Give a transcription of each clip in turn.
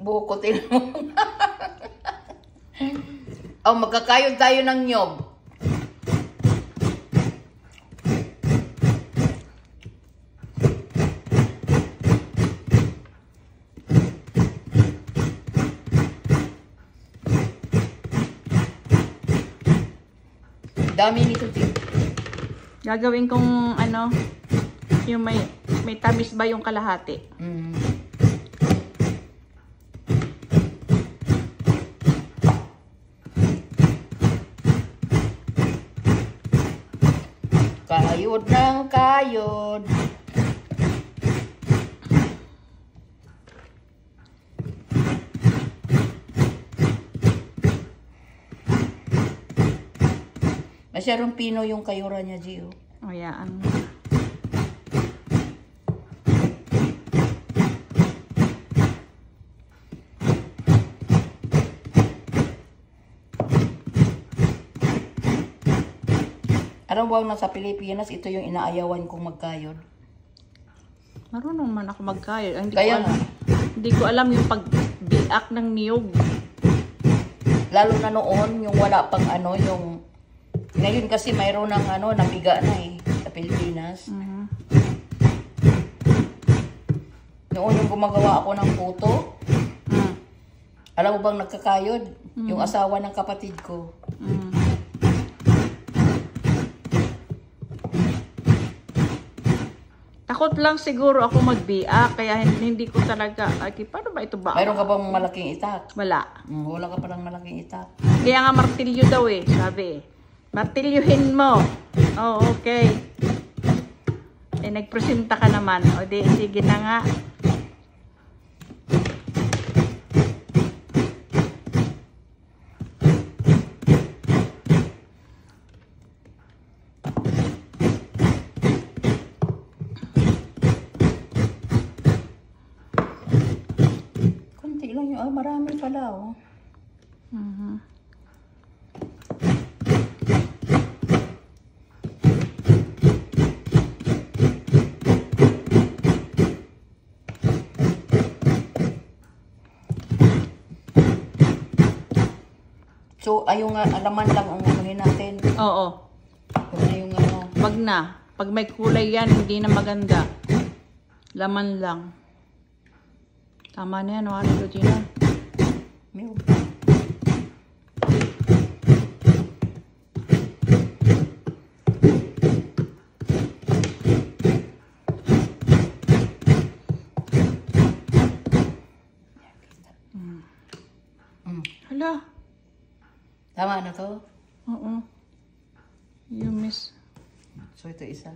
Bukotin mo. Oh, magkakayod tayo ng nyog. Dami nito, Jim. Gagawin kong ano, yung may tamis ba yung kalahati? Kayod ng kayod. Masyadong pino yung kayura niya, Gio. O, yaan. Alam mo bang nasa Pilipinas, ito yung inaayawan kong magkayod? Marunong man ako magkayod. Kaya nga. Hindi ko alam yung pagbiak ng niyog. Lalo na noon, yung wala pang ano, yung... Ngayon kasi mayroon ng ano, nabiga na eh, sa Pilipinas. Noon yung gumagawa ako ng puto, alam mo bang nagkakayod? Yung asawa ng kapatid ko. Takot lang siguro ako magbiak, kaya hindi ko talaga, paano ba ito ba? Mayroon ka bang malaking itak? Wala. Wala ka palang malaking itak. Kaya nga martilyo daw eh, sabi. Martilyuhin mo. Oh, okay. Eh, nagpresenta ka naman. O di, sige na nga. Kunti lang yun. Ay, marami pala, oh. So, ayong alaman lang ang unuhin natin. Oo. Huwag na yung ano. Wag na. Pag may kulay yan, hindi na maganda. Laman lang. Tama na yan, o ano, Gina? Meron. Hala. Tama na to? Oo. You miss. So, ito isa.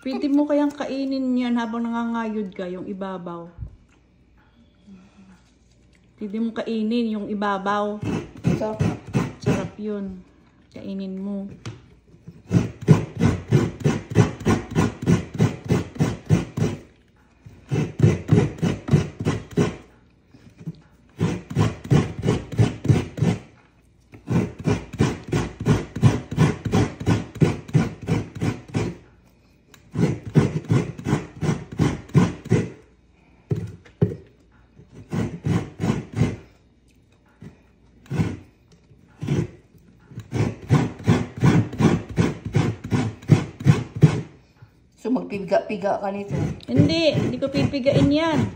Pwede mo kayang kainin yan habang nangangayod ka, yung ibabaw. Pwede mo kainin yung ibabaw. Sarap yun. Kainin mo. So, magpiga-piga ka nito. Hindi ko pipigain yan.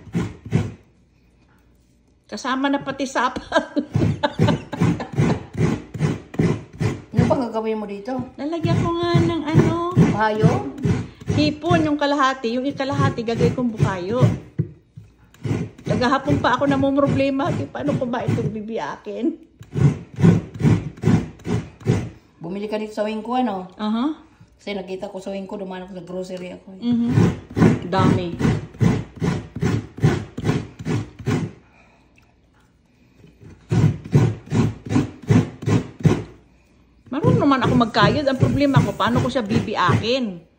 Kasama na pati sapat. Ano pa gagawin mo dito? Lalagyan ko nga ng ano. Buhayo? Hipon yung kalahati. Yung ikalahati, gagawin kong bukayo. Nagahapon pa ako namumroblema. Paano ko ba itong bibiyakin? Bumili ka dito sa wing ko, ano? Kasi nakita ko sa wing ko, dumaan ako sa grocery ako. Dami. Marunong naman ako magkayod. Ang problema ko, paano ko siya bibiyakin?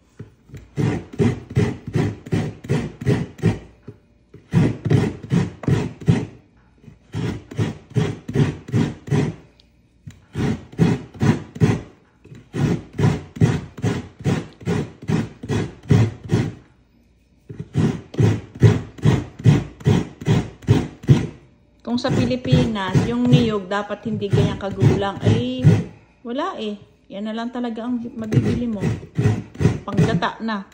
kung sa Pilipinas, yung niyog dapat hindi ganyan kagulang. Ay, wala eh. Yan na lang talaga ang mabibili mo. Panggata na.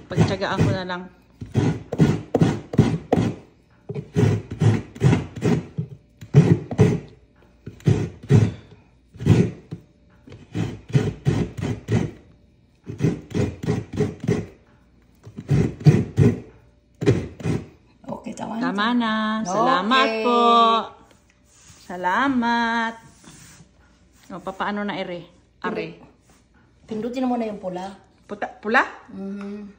Pagtsagaan ko na lang. Okay, tama. Tama na. Salamat Okay. po. Salamat. O, papaano na ere? Are. Pindutin mo na yung pula. Pula? Mhm.